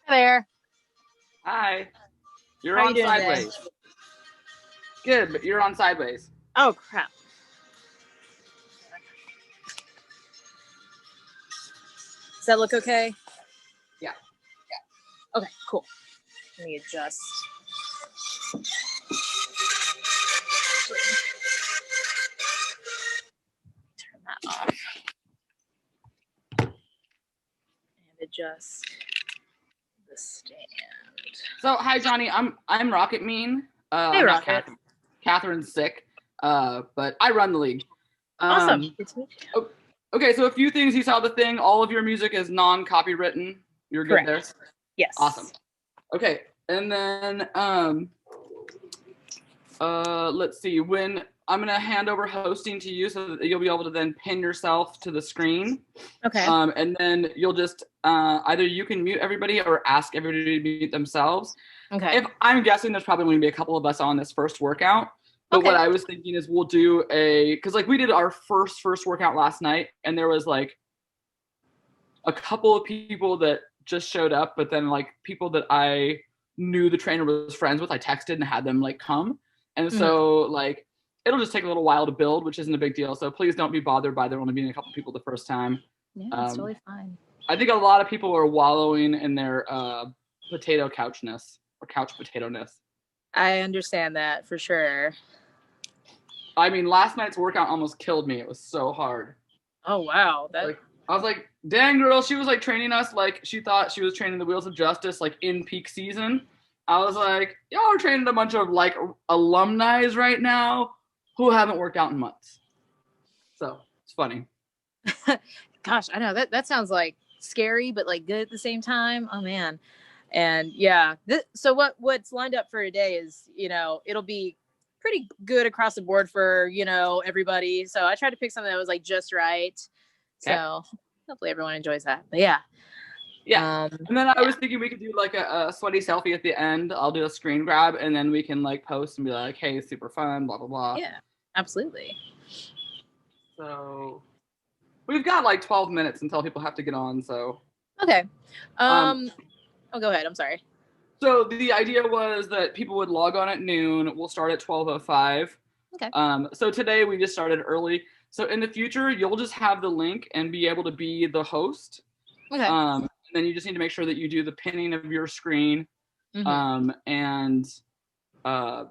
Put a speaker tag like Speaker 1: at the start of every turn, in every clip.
Speaker 1: there.
Speaker 2: Hi. You're
Speaker 1: How are
Speaker 2: on
Speaker 1: you doing
Speaker 2: sideways.
Speaker 1: today?
Speaker 2: Good, but you're on sideways.
Speaker 1: Oh, crap. Does that look okay?
Speaker 2: Yeah.
Speaker 1: Okay, cool. Let me adjust. Turn that off. And adjust the stand.
Speaker 2: So, hi, Johnny. I'm Rocket Mean.
Speaker 1: Hey,
Speaker 2: I'm not
Speaker 1: Rocket.
Speaker 2: Catherine's sick, but I run the league.
Speaker 1: Awesome. Good to meet you.
Speaker 2: Okay, so a few things. You saw the thing. All of your music is non-copywritten. You're good there?
Speaker 1: Yes.
Speaker 2: Awesome. Okay, and then let's see. When I'm gonna hand over hosting to you, so that you'll be able to then pin yourself to the screen.
Speaker 1: Okay.
Speaker 2: And then you'll just either you can mute everybody or ask everybody to mute themselves.
Speaker 1: Okay.
Speaker 2: If I'm guessing there's probably going to be a couple of us on this first workout. But what I was thinking is we'll do because like we did our first workout last night, and there was like a couple of people that just showed up, but then like people that I knew the trainer was friends with, I texted and had them like come. And so like it'll just take a little while to build, which isn't a big deal. So please don't be bothered by there only being a couple people the first time.
Speaker 1: Yeah, it's totally fine.
Speaker 2: I think a lot of people are wallowing in their potato couchness or couch potato-ness.
Speaker 1: I understand that for sure.
Speaker 2: I mean, last night's workout almost killed me. It was so hard.
Speaker 1: Oh, wow.
Speaker 2: I was like, dang, girl. She was like training us like she thought she was training the Wheels of Justice like in peak season. I was like, y'all are training a bunch of like alumni right now who haven't worked out in months. So it's funny.
Speaker 1: Gosh, I know that sounds like scary, but like good at the same time. Oh man. And yeah, so what's lined up for today is, it'll be pretty good across the board for, everybody. So I tried to pick something that was like just right. So hopefully everyone enjoys that. But yeah.
Speaker 2: Yeah. And then I was thinking we could do like a sweaty selfie at the end. I'll do a screen grab and then we can like post and be like, hey, super fun, blah, blah, blah.
Speaker 1: Yeah, absolutely.
Speaker 2: So we've got like 12 minutes until people have to get on. So.
Speaker 1: Okay. Go ahead. I'm sorry.
Speaker 2: So the idea was that people would log on at noon. We'll start at 12:05.
Speaker 1: Okay.
Speaker 2: So today we just started early. So in the future, you'll just have the link and be able to be the host.
Speaker 1: Okay.
Speaker 2: And then you just need to make sure that you do the pinning of your screen. And I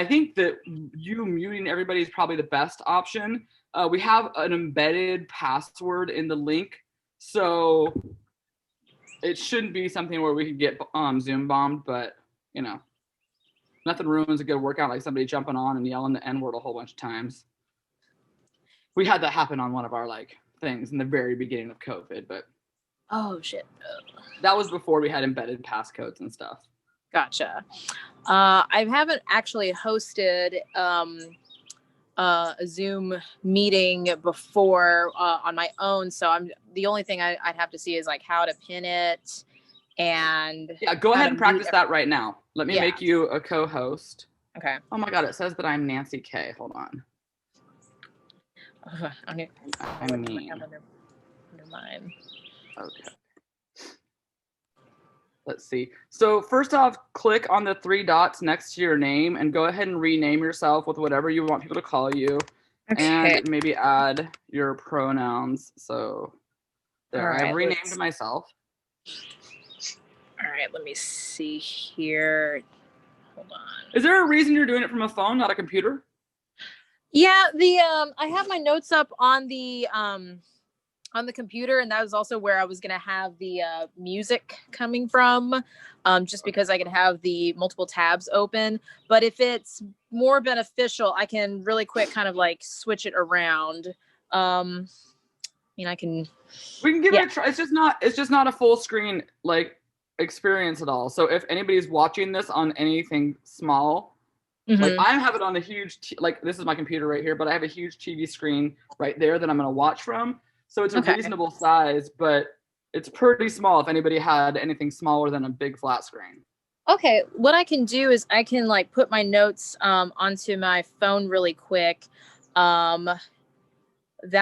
Speaker 2: think that you muting everybody is probably the best option. We have an embedded password in the link. So it shouldn't be something where we could get Zoom bombed, but nothing ruins a good workout like somebody jumping on and yelling the N-word a whole bunch of times. We had that happen on one of our like things in the very beginning of COVID, but
Speaker 1: oh shit,
Speaker 2: that was before we had embedded passcodes and stuff.
Speaker 1: Gotcha. I haven't actually hosted a Zoom meeting before on my own, so the only thing I'd have to see is like how to pin it and
Speaker 2: go ahead and practice that right now. Let me make you a co-host.
Speaker 1: Okay.
Speaker 2: Oh my god, it says that I'm Nancy K. Hold on.
Speaker 1: I mean, under mine.
Speaker 2: Okay. Let's see. So first off, click on the 3 dots next to your name and go ahead and rename yourself with whatever you want people to call you. Okay. And maybe add your pronouns. So there, right, I've renamed myself.
Speaker 1: All right, let me see here. Hold on.
Speaker 2: Is there a reason you're doing it from a phone, not a computer?
Speaker 1: Yeah, I have my notes up on the computer, and that was also where I was going to have the music coming from, just because I can have the multiple tabs open. But if it's more beneficial, I can really quick kind of like switch it around. We can
Speaker 2: give it a try. It's just not a full screen like experience at all. So if anybody's watching this on anything small, like I have it on a huge like this is my computer right here, but I have a huge TV screen right there that I'm going to watch from. So it's a reasonable size, but it's pretty small if anybody had anything smaller than a big flat screen.
Speaker 1: Okay, what I can do is I can like put my notes onto my phone really quick. That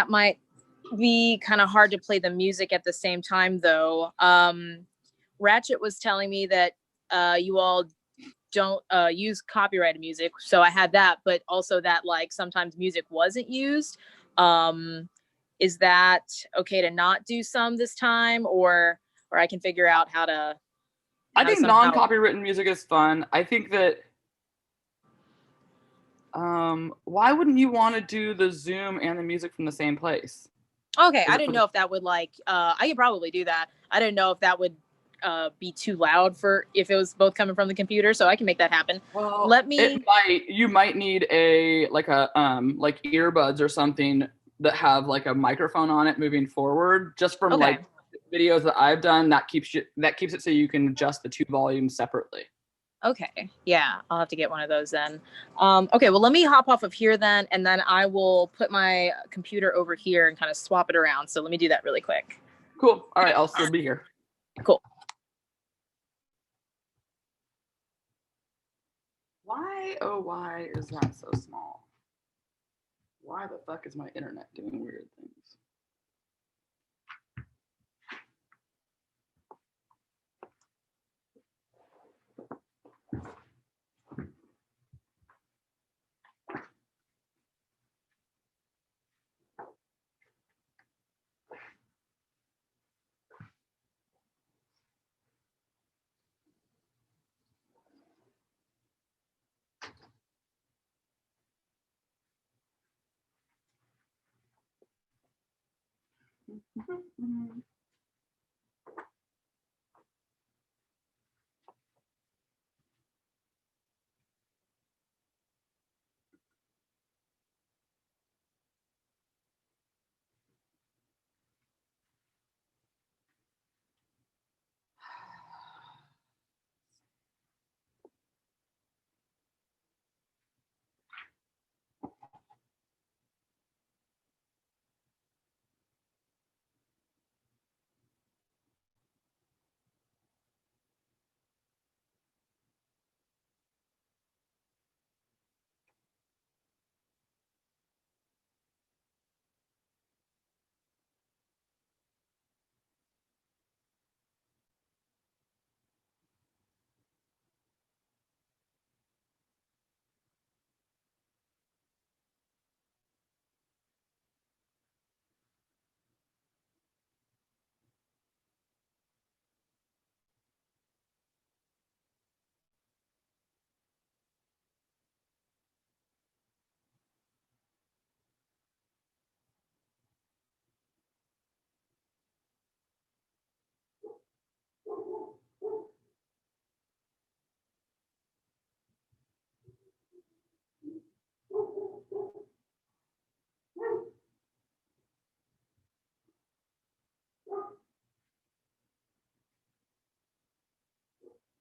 Speaker 1: might be kind of hard to play the music at the same time though. Ratchet was telling me that you all don't use copyrighted music, so I had that, but also that like sometimes music wasn't used. Is that okay to not do some this time, or I can figure out how to?
Speaker 2: I think non-copywritten music is fun. I think that why wouldn't you want to do the Zoom and the music from the same place?
Speaker 1: Okay, I didn't know if that would like I could probably do that. I didn't know if that would be too loud for if it was both coming from the computer, so I can make that happen.
Speaker 2: Well, you might need a like earbuds or something that have like a microphone on it moving forward. Just from like videos that I've done, that keeps it so you can adjust the two volumes separately.
Speaker 1: Okay, yeah, I'll have to get one of those then. Okay, well, let me hop off of here then, and then I will put my computer over here and kind of swap it around. So let me do that really quick.
Speaker 2: Cool. All right, I'll still be here.
Speaker 1: Cool.
Speaker 2: Why, oh, why is that so small? Why the fuck is my internet doing weird things?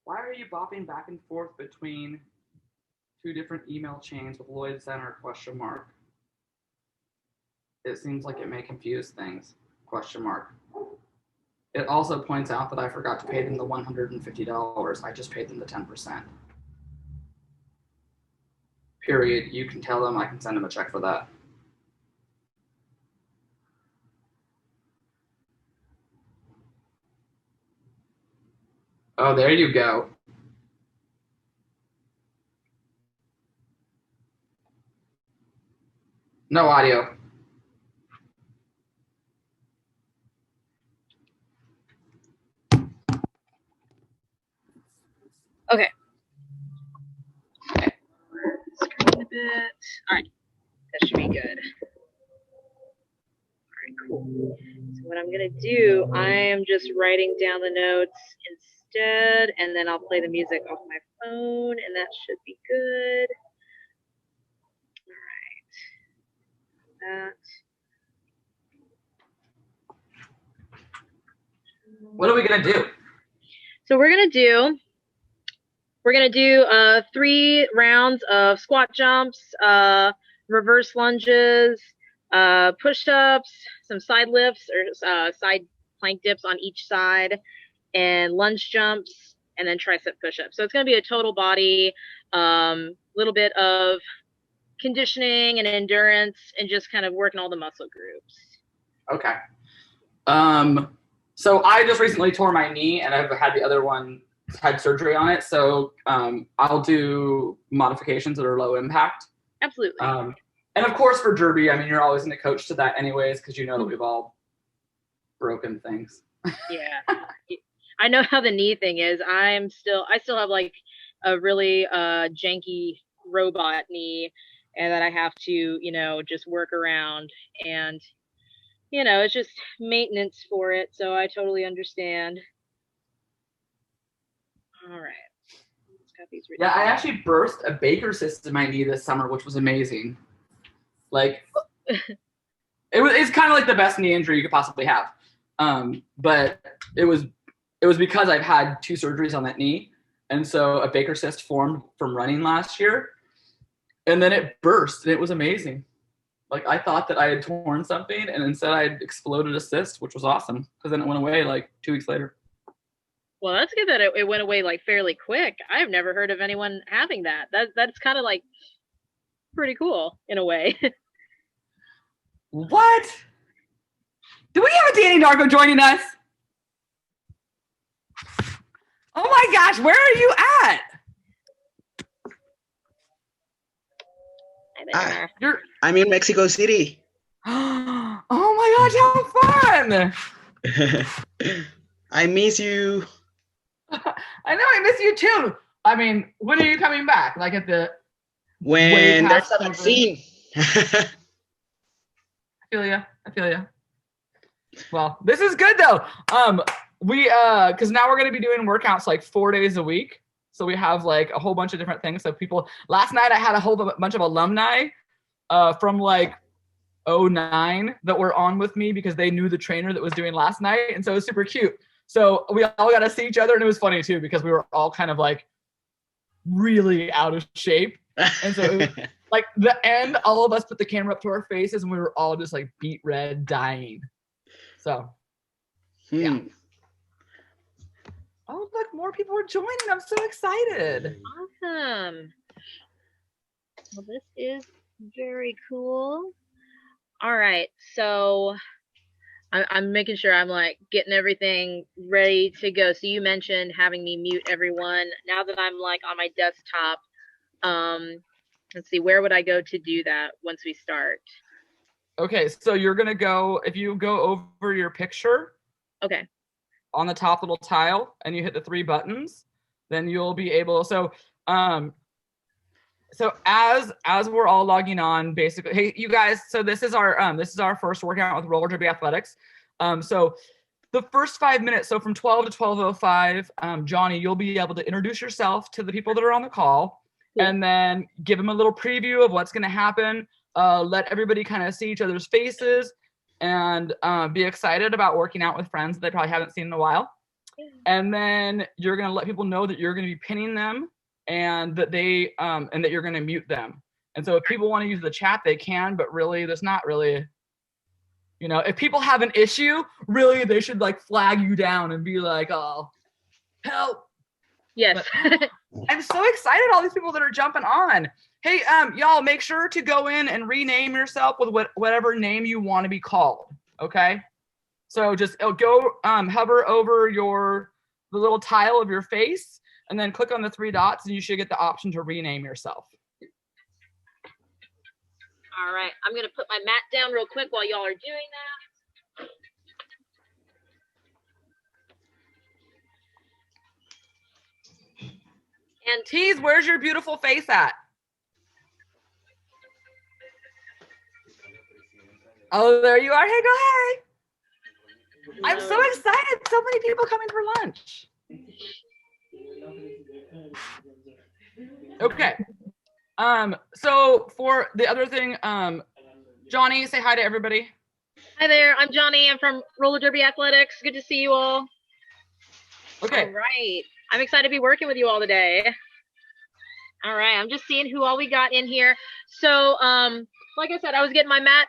Speaker 2: Why are you bopping back and forth between two different email chains with Lloyd Center ? It seems like it may confuse things ? It also points out that I forgot to pay them the $150. I just paid them the 10%. Period. You can tell them I can send them a check for that. Oh, there you go. No audio.
Speaker 1: Okay. Screen a bit. All right. That should be good. All right, cool. So what I'm going to do, I am just writing down the notes instead, and then I'll play the music off my phone, and that should be good. All right. That.
Speaker 2: What are we going to do?
Speaker 1: So we're going to do 3 rounds of squat jumps, reverse lunges, push-ups, some side lifts or side plank dips on each side, and lunge jumps, and then tricep push-ups. So it's going to be a total body, little bit of conditioning and endurance, and just kind of working all the muscle groups.
Speaker 2: Okay. So I just recently tore my knee, and I've had the other one had surgery on it. So I'll do modifications that are low impact.
Speaker 1: Absolutely.
Speaker 2: And of course for derby, I mean, you're always going to coach to that anyways, because you know that we've all broken things.
Speaker 1: Yeah. I know how the knee thing is. I still have like a really janky robot knee, and that I have to, you know, just work around, and you know, it's just maintenance for it. So I totally understand. All right. Got these written
Speaker 2: Yeah, I
Speaker 1: down.
Speaker 2: actually burst a Baker cyst in my knee this summer, which was amazing. Like, it's kind of like the best knee injury you could possibly have. But it was because I've had 2 surgeries on that knee. And so a Baker cyst formed from running last year. And then it burst, and it was amazing. Like, I thought that I had torn something, and instead I had exploded a cyst, which was awesome, because then it went away like 2 weeks later.
Speaker 1: Well, that's good that it went away like fairly quick. I've never heard of anyone having that. That's kind of like pretty cool in a way.
Speaker 2: What? Do we have a Danny Darko joining us? Oh my gosh, where are you at?
Speaker 1: Hi
Speaker 3: there. I'm in Mexico City.
Speaker 2: Oh my gosh, how fun!
Speaker 3: I miss you.
Speaker 2: I know, I miss you too. I mean, when are you coming back? Like
Speaker 3: when there's a vaccine.
Speaker 2: I feel ya. Well, this is good though. We because now we're gonna be doing workouts like 4 days a week. So we have like a whole bunch of different things. So people, last night I had a whole bunch of alumni from like 09 that were on with me because they knew the trainer that was doing last night. And so it was super cute. So we all got to see each other, and it was funny too because we were all kind of like really out of shape. And so it was, like the end, all of us put the camera up to our faces, and we were all just like beet red, dying. So yeah. Oh, look, more people are joining. I'm so excited.
Speaker 1: Awesome. Well, this is very cool. All right, so I'm making sure I'm like getting everything ready to go. So you mentioned having me mute everyone. Now that I'm like on my desktop, let's see, where would I go to do that once we start?
Speaker 2: Okay, so you're gonna go, if you go over your picture.
Speaker 1: Okay.
Speaker 2: On the top little tile, and you hit the 3 buttons, then you'll be able, so as we're all logging on, basically, hey, you guys, so this is our first workout with roller derby athletics. So the first 5 minutes, so from 12 to 12:05, Johnny, you'll be able to introduce yourself to the people that are on the call, and then give them a little preview of what's going to happen. Let everybody kind of see each other's faces, and be excited about working out with friends that they probably haven't seen in a while. And then you're going to let people know that you're going to be pinning them, and that they and that you're going to mute them. And so if people want to use the chat, they can, but really there's not really, you know, if people have an issue, really they should like flag you down and be like, oh, help.
Speaker 1: Yes.
Speaker 2: But, I'm so excited, all these people that are jumping on. Hey, y'all, make sure to go in and rename yourself with whatever name you want to be called, okay? So just go hover over the little tile of your face, and then click on the 3 dots, and you should get the option to rename yourself.
Speaker 1: All right, I'm gonna put my mat down real quick while y'all are doing that.
Speaker 2: And Tease, where's your beautiful face at? Oh, there you are. Hey, go ahead. I'm so excited. So many people coming for lunch. Okay. So for the other thing, Johnny, say hi to everybody.
Speaker 1: Hi there. I'm Johnny. I'm from Roller Derby Athletics. Good to see you all.
Speaker 2: Okay.
Speaker 1: All right. I'm excited to be working with you all today. All right. I'm just seeing who all we got in here. So, like I said, I was getting my mat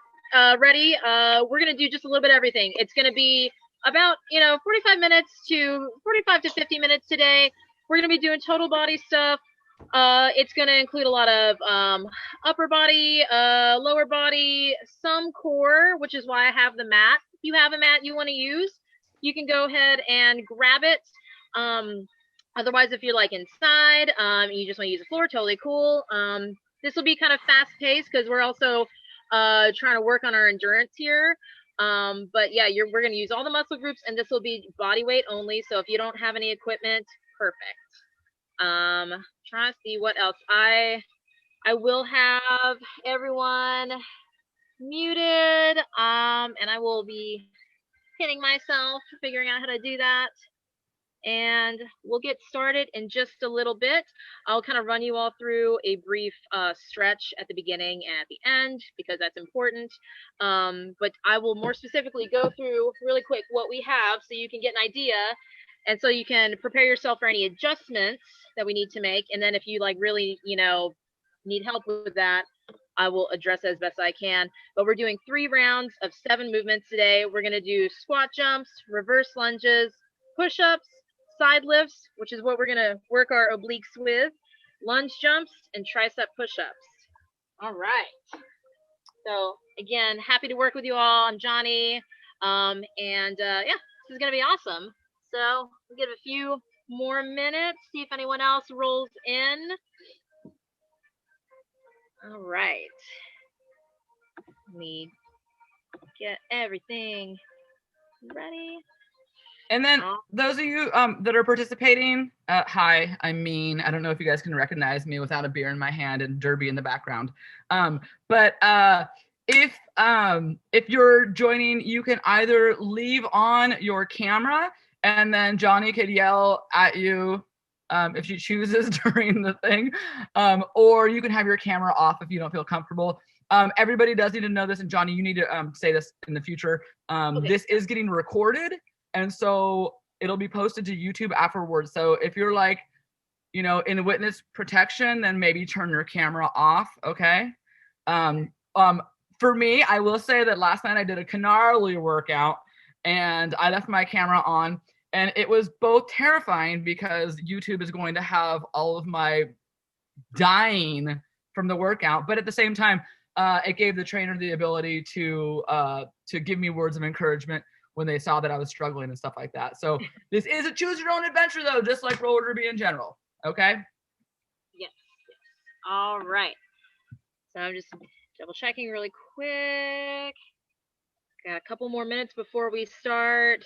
Speaker 1: ready. We're going to do just a little bit of everything. It's going to be about, 45 to 50 minutes today. We're going to be doing total body stuff. It's going to include a lot of upper body, lower body, some core, which is why I have the mat. If you have a mat you want to use, you can go ahead and grab it. Otherwise, if you're like inside, you just want to use the floor, totally cool. This will be kind of fast paced because we're also trying to work on our endurance here. But yeah, we're going to use all the muscle groups, and this will be body weight only. So if you don't have any equipment, perfect. Trying to see what else. I will have everyone muted, and I will be hitting myself, figuring out how to do that. And we'll get started in just a little bit. I'll kind of run you all through a brief stretch at the beginning and at the end because that's important. But I will more specifically go through really quick what we have so you can get an idea, and so you can prepare yourself for any adjustments that we need to make. And then if you like really, need help with that, I will address it as best I can. But we're doing 3 rounds of 7 movements today. We're going to do squat jumps, reverse lunges, push-ups, side lifts, which is what we're going to work our obliques with, lunge jumps, and tricep push-ups. All right. So again, happy to work with you all. I'm Johnny. Yeah, this is going to be awesome. So we'll give a few more minutes, see if anyone else rolls in. All right. Let me get everything ready.
Speaker 2: And then those of you that are participating, hi, I'm Mean. I don't know if you guys can recognize me without a beer in my hand and Derby in the background. But if you're joining, you can either leave on your camera and then Johnny could yell at you if she chooses during the thing, or you can have your camera off if you don't feel comfortable. Everybody does need to know this, and Johnny, you need to say this in the future. Okay. This is getting recorded. And so it'll be posted to YouTube afterwards. So if you're like, in witness protection, then maybe turn your camera off, okay? For me, I will say that last night I did a gnarly workout and I left my camera on, and it was both terrifying because YouTube is going to have all of my dying from the workout, but at the same time, it gave the trainer the ability to give me words of encouragement when they saw that I was struggling and stuff like that. So this is a choose your own adventure though, just like roller derby in general. Okay?
Speaker 1: Yes. All right. So I'm just double checking really quick. Got a couple more minutes before we start.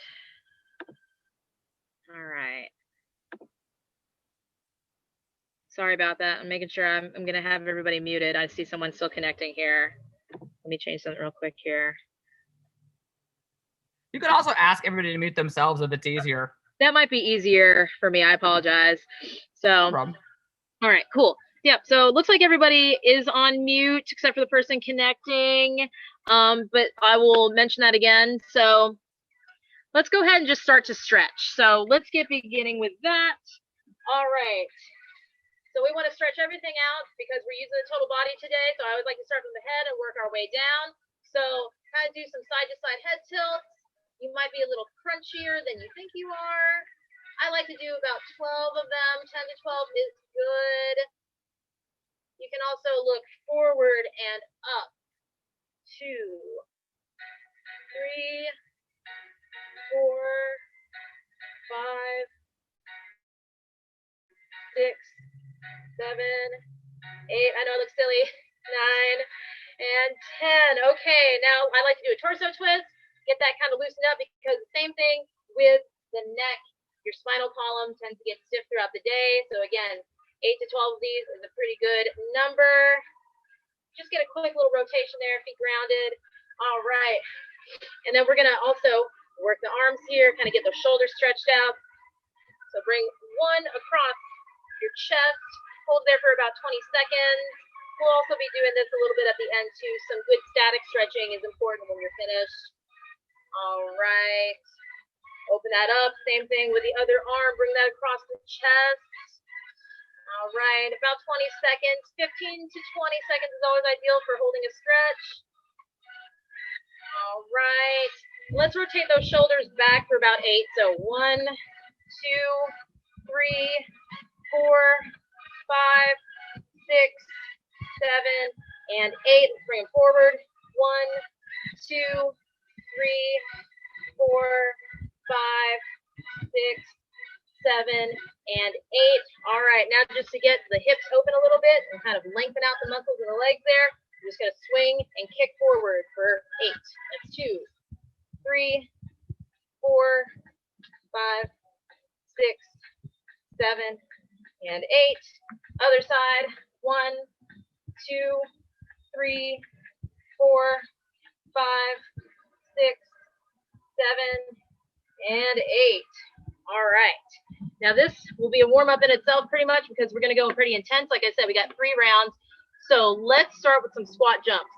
Speaker 1: All right. Sorry about that. I'm making sure I'm going to have everybody muted. I see someone still connecting here. Let me change something real quick here.
Speaker 2: You could also ask everybody to mute themselves if it's easier.
Speaker 1: That might be easier for me. I apologize. So,
Speaker 2: no problem.
Speaker 1: All right, cool. Yeah, so it looks like everybody is on mute except for the person connecting. But I will mention that again. So let's go ahead and just start to stretch. So let's get beginning with that. All right. So we want to stretch everything out because we're using the total body today. So I always like to start from the head and work our way down. So kind of do some side-to-side head tilts. You might be a little crunchier than you think you are. I like to do about 12 of them. 10 to 12 is good. You can also look forward and up. 2, 3, 4, 5, 6, 7, 8. I know it looks silly. 9 and 10. Okay, now I like to do a torso twist. Get that kind of loosened up because the same thing with the neck. Your spinal column tends to get stiff throughout the day. So again, 8 to 12 of these is a pretty good number. Just get a quick little rotation there, feet grounded. All right. And then we're going to also work the arms here, kind of get those shoulders stretched out. So bring one across your chest. Hold there for about 20 seconds. We'll also be doing this a little bit at the end too. Some good static stretching is important when you're finished. All right. Open that up. Same thing with the other arm. Bring that across the chest. All right. About 20 seconds. 15 to 20 seconds is always ideal for holding a stretch. All right. Let's rotate those shoulders back for about 8. So 1, 2, 3, 4, 5, 6, 7, and 8. Let's bring them forward. 1, 2, 3, 4, 5, 6, and 8. All right, now just to get the hips open a little bit and kind of lengthen out the muscles in the legs there, I'm just going to swing and kick forward for 8. That's 2, 3, 4, 5, 6, 7, and 8. Other side. 1, 2, 3, 4, 5, 6, 7, and 8. All right. Now this will be a warm-up in itself pretty much because we're going to go pretty intense. Like I said, we got 3 rounds. So let's start with some squat jumps.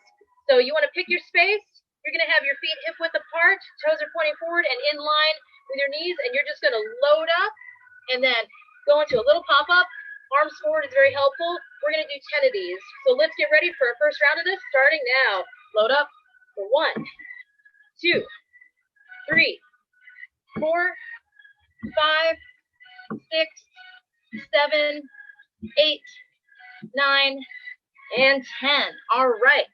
Speaker 1: So you want to pick your space. You're going to have your feet hip-width apart. Toes are pointing forward and in line with your knees. And you're just going to load up and then go into a little pop-up. Arms forward is very helpful. We're going to do 10 of these. So let's get ready for our first round of this starting now. Load up for 1, 2, 3, 4, 5, 6, 7, 8, 9, and 10. All right.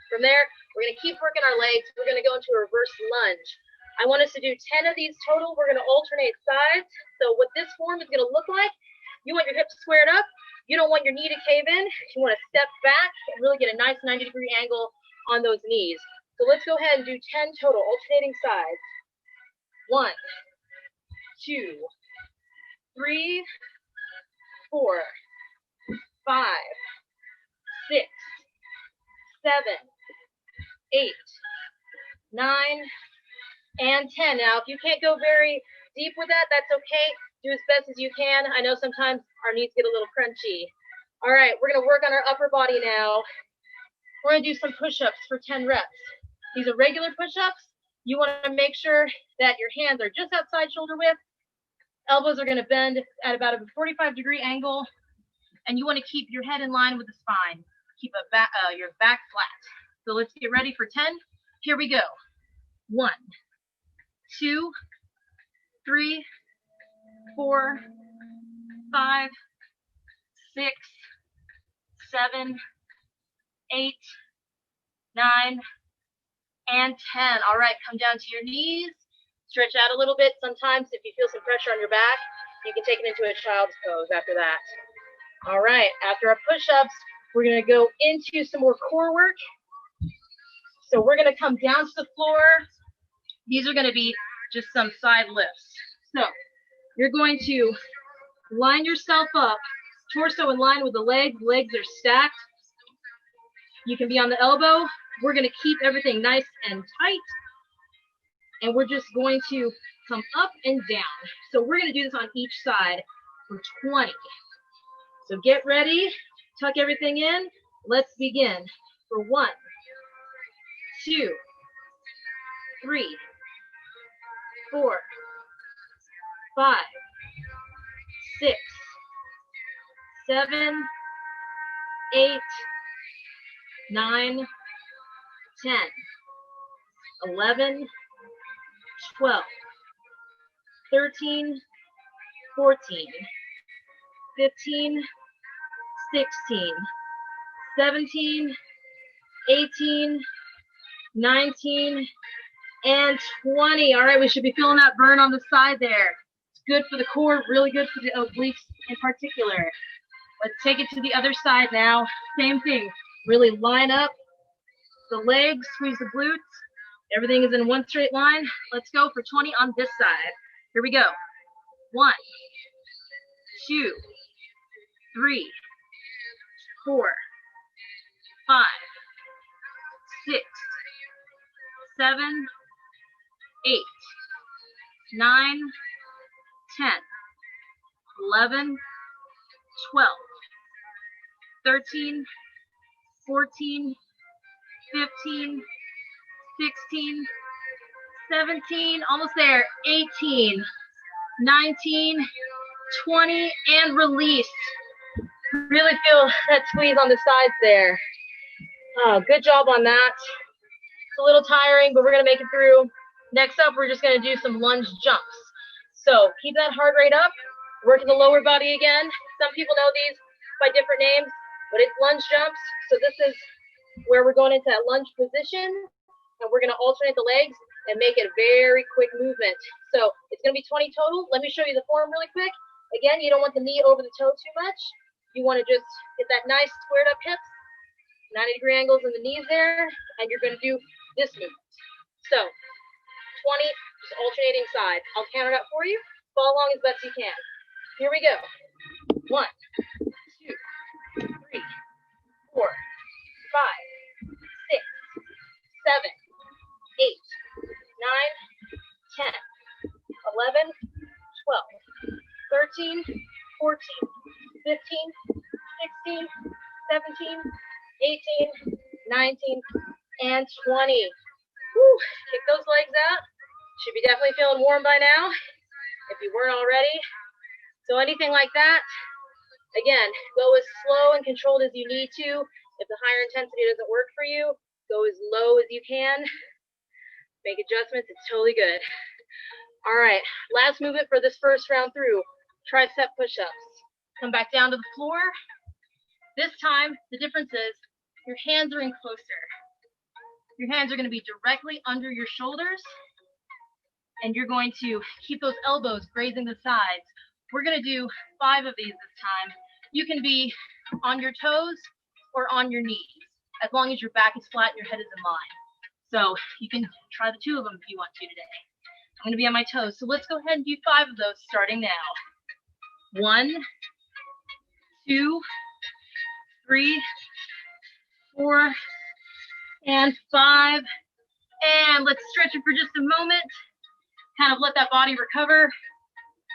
Speaker 1: From there, we're going to keep working our legs. We're going to go into a reverse lunge. I want us to do 10 of these total. We're going to alternate sides. So what this form is going to look like, you want your hips squared up. You don't want your knee to cave in. You want to step back and really get a nice 90-degree angle on those knees. So let's go ahead and do 10 total, alternating sides. 1, 2, 3, 4, 5, 6, 7, 8, 9, and 10. Now, if you can't go very deep with that, that's okay. Do as best as you can. I know sometimes our knees get a little crunchy. All right, we're going to work on our upper body now. We're going to do some push-ups for 10 reps. These are regular push-ups. You want to make sure that your hands are just outside shoulder width. Elbows are going to bend at about a 45-degree angle. And you want to keep your head in line with the spine. Keep your back flat. So let's get ready for 10. Here we go. 1, 2, 3, 4, 5, 6, 7, 8, 9, and 10. All right, come down to your knees. Stretch out a little bit. Sometimes if you feel some pressure on your back, you can take it into a child's pose after that. All right, after our push-ups, we're going to go into some more core work. So we're going to come down to the floor. These are going to be just some side lifts. So you're going to line yourself up, torso in line with the legs. Legs are stacked. You can be on the elbow. We're going to keep everything nice and tight. And we're just going to come up and down. So we're going to do this on each side for 20. So get ready. Tuck everything in. Let's begin. For 1, 2, 3, 4, 5, 6, 7, 8, 9, 10, 11, 12, 13, 14, 15, 16, 17, 18, 19, and 20. All right, we should be feeling that burn on the side there. It's good for the core, really good for the obliques in particular. Let's take it to the other side now. Same thing. Really line up the legs, squeeze the glutes. Everything is in one straight line. Let's go for 20 on this side. Here we go. 1, 2, 3, 4, 5, 6, 7, 8, 9, 10, 11, 12, 13, 14, 15, 16, 17, almost there, 18, 19, 20, and release. Really feel that squeeze on the sides there. Oh, good job on that. It's a little tiring, but we're going to make it through. Next up, we're just going to do some lunge jumps. So keep that heart rate up, working the lower body again. Some people know these by different names, but it's lunge jumps. So this is where we're going into that lunge position, and we're going to alternate the legs and make it a very quick movement. So it's going to be 20 total. Let me show you the form really quick. Again, you don't want the knee over the toe too much. You want to just get that nice squared up hips, 90-degree angles in the knees there, and you're going to do this movement. So 20, just alternating side. I'll count it up for you. Follow along as best you can. Here we go. 1, 2, 3, 4, 5, 6, 7, 8, 9, 10, 11, 12, 13, 14, 15, 16, 17, 18, 19, and 20. Whew. Kick those legs out. Should be definitely feeling warm by now, if you weren't already. So anything like that, again, go as slow and controlled as you need to. If the higher intensity doesn't work for you, go as low as you can. Make adjustments, it's totally good. All right, last movement for this first round through, tricep push-ups. Come back down to the floor. This time, the difference is your hands are in closer. Your hands are going to be directly under your shoulders, and you're going to keep those elbows grazing the sides. We're going to do 5 of these this time. You can be on your toes or on your knees, as long as your back is flat and your head is in line. So you can try the 2 of them if you want to today. I'm going to be on my toes. So let's go ahead and do 5 of those starting now. 1, 2, 3, 4, and 5. And let's stretch it for just a moment. Kind of let that body recover.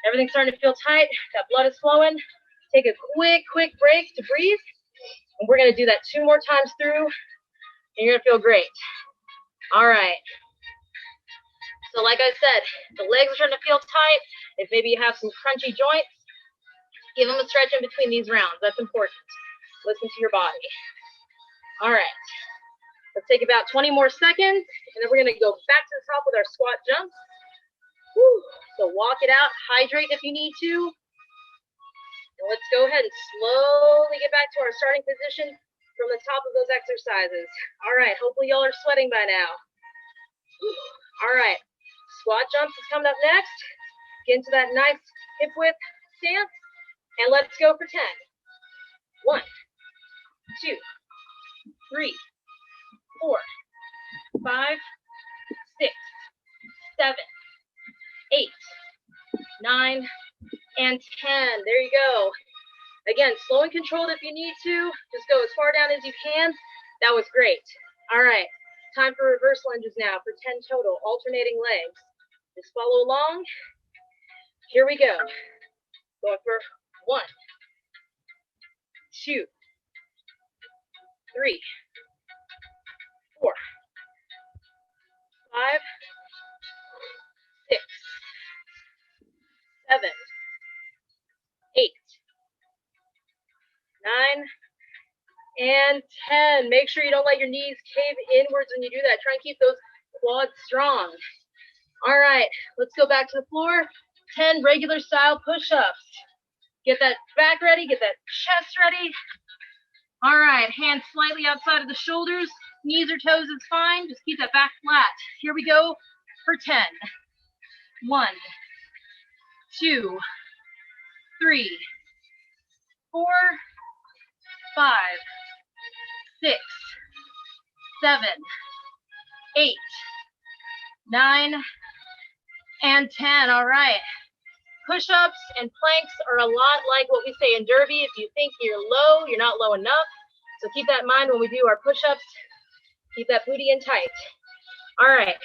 Speaker 1: Everything's starting to feel tight. That blood is flowing. Take a quick break to breathe. And we're going to do that 2 more times through. And you're going to feel great. All right. So like I said, the legs are starting to feel tight. If maybe you have some crunchy joints, give them a stretch in between these rounds. That's important. Listen to your body. All right. Let's take about 20 more seconds, and then we're going to go back to the top with our squat jumps. Woo. So walk it out, hydrate if you need to. And let's go ahead and slowly get back to our starting position from the top of those exercises. All right, hopefully y'all are sweating by now. Woo. All right, squat jumps is coming up next. Get into that nice hip width stance, and let's go for 10. 1, 2, 3, 4, 5, 6, 7, 8, 9, and 10. There you go. Again, slow and controlled if you need to. Just go as far down as you can. That was great. All right, time for reverse lunges now for 10 total, alternating legs. Just follow along. Here we go. Going for 1, 2, 3, 4, 5, 6, 7, 8, 9, and 10. Make sure you don't let your knees cave inwards when you do that. Try and keep those quads strong. All right, let's go back to the floor. 10 regular style push-ups. Get that back ready, get that chest ready. All right, hands slightly outside of the shoulders. Knees or toes is fine. Just keep that back flat. Here we go for 10. 1, 2, 3, 4, 5, 6, 7, 8, 9, and 10. All right. Push-ups and planks are a lot like what we say in derby. If you think you're low, you're not low enough. So keep that in mind when we do our push-ups. Keep that booty in tight. All right,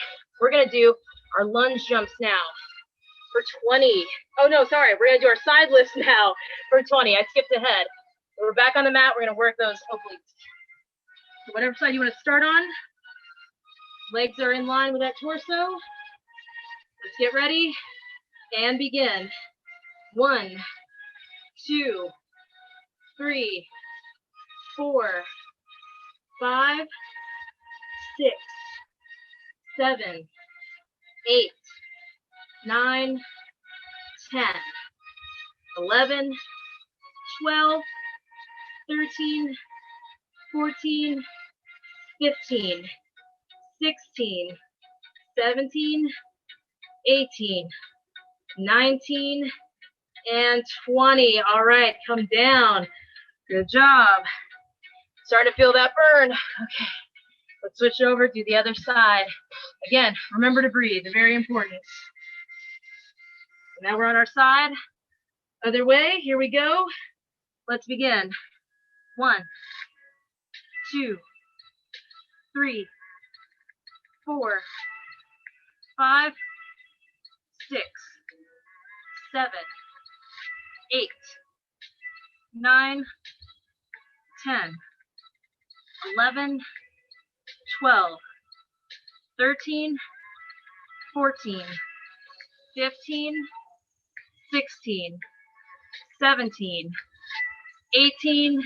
Speaker 1: we're gonna do our lunge jumps now for 20. Oh no, sorry, we're gonna do our side lifts now for 20. I skipped ahead. We're back on the mat, we're gonna work those obliques. So whatever side you wanna start on, legs are in line with that torso. Let's get ready and begin. 1, 2, 3, 4, 5, 6, 7, 8, 9, 10, 11, 12, 13, 14, 15, 16, 17, 18, 19, and 20. All right, come down. Good job. Starting to feel that burn. Okay, let's switch over to the other side. Again, remember to breathe, very important. Now we're on our side. Other way, here we go. Let's begin. 1, 2, 3, 4, 5, 6, 7, 8, 9, 10, 11, 12, 13, 14, 15, 16, 17, 18,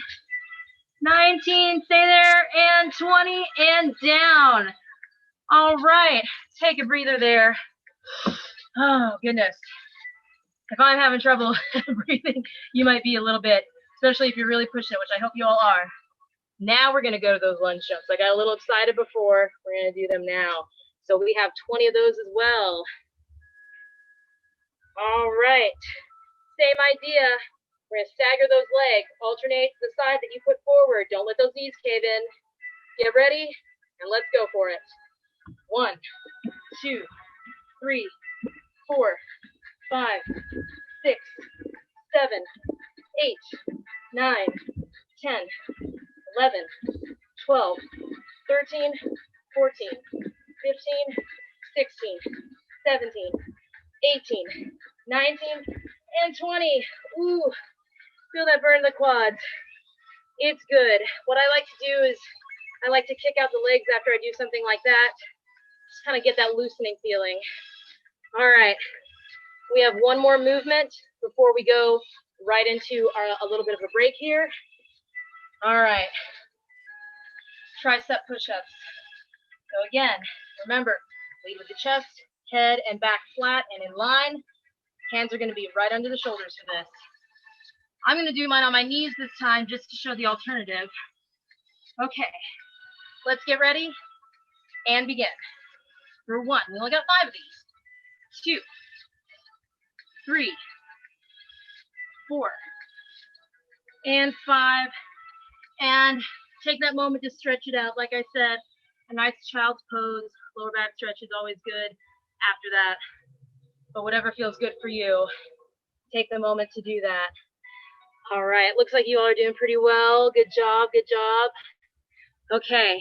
Speaker 1: 19, stay there, and 20, and down. All right, take a breather there. Oh, goodness. If I'm having trouble breathing, you might be a little bit, especially if you're really pushing it, which I hope you all are. Now we're gonna go to those lunge jumps. I got a little excited before. We're gonna do them now. So we have 20 of those as well. All right, same idea. We're gonna stagger those legs, alternate the side that you put forward. Don't let those knees cave in. Get ready, and let's go for it. 1, 2, 3, 4, 5, 6, 7, 8, 9, 10, 11, 12, 13, 14, 15, 16, 17, 18, 19, and 20. Ooh, feel that burn in the quads. It's good. What I like to do is I like to kick out the legs after I do something like that. Just kind of get that loosening feeling. All right, we have one more movement before we go right into a little bit of a break here. All right, tricep push-ups. So again, remember, lead with the chest, head and back flat and in line. Hands are gonna be right under the shoulders for this. I'm gonna do mine on my knees this time just to show the alternative. Okay, let's get ready and begin. For 1, we only got 5 of these. 2, 3, 4, and 5. And take that moment to stretch it out. Like I said, a nice child's pose, lower back stretch is always good after that. But whatever feels good for you, take the moment to do that. All right, looks like you all are doing pretty well. Good job, good job. Okay,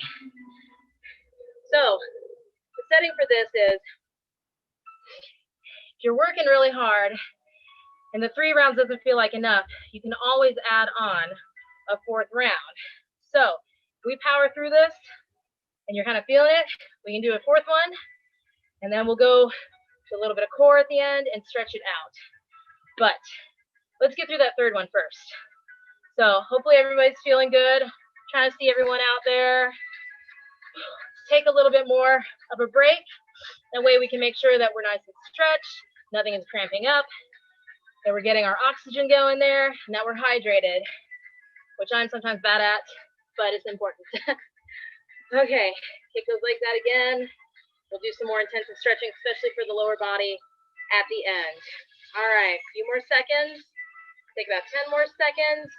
Speaker 1: so the setting for this is, if you're working really hard and the 3 rounds doesn't feel like enough, you can always add on a 4th round. So we power through this and you're kind of feeling it, we can do a 4th one, and then we'll go to a little bit of core at the end and stretch it out. But let's get through that 3rd one first. So hopefully everybody's feeling good. Trying to see everyone out there. Take a little bit more of a break. That way we can make sure that we're nice and stretched, nothing is cramping up, that we're getting our oxygen going there, and that we're hydrated, which I'm sometimes bad at, but it's important. Okay, kick those legs out again. We'll do some more intensive stretching, especially for the lower body at the end. All right, a few more seconds. Take about 10 more seconds.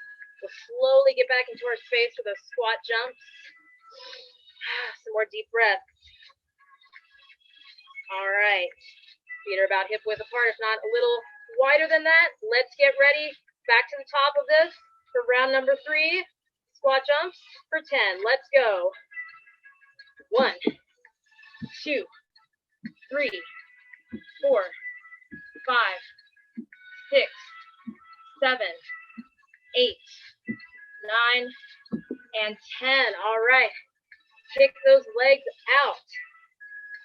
Speaker 1: We'll slowly get back into our space for those squat jumps. Some more deep breaths. All right, feet are about hip width apart, if not a little wider than that. Let's get ready. Back to the top of this for round number 3. Squat jumps for 10. Let's go. 1, 2, 3, 4, 5, 6, 7, 8, 9, and 10. All right, kick those legs out.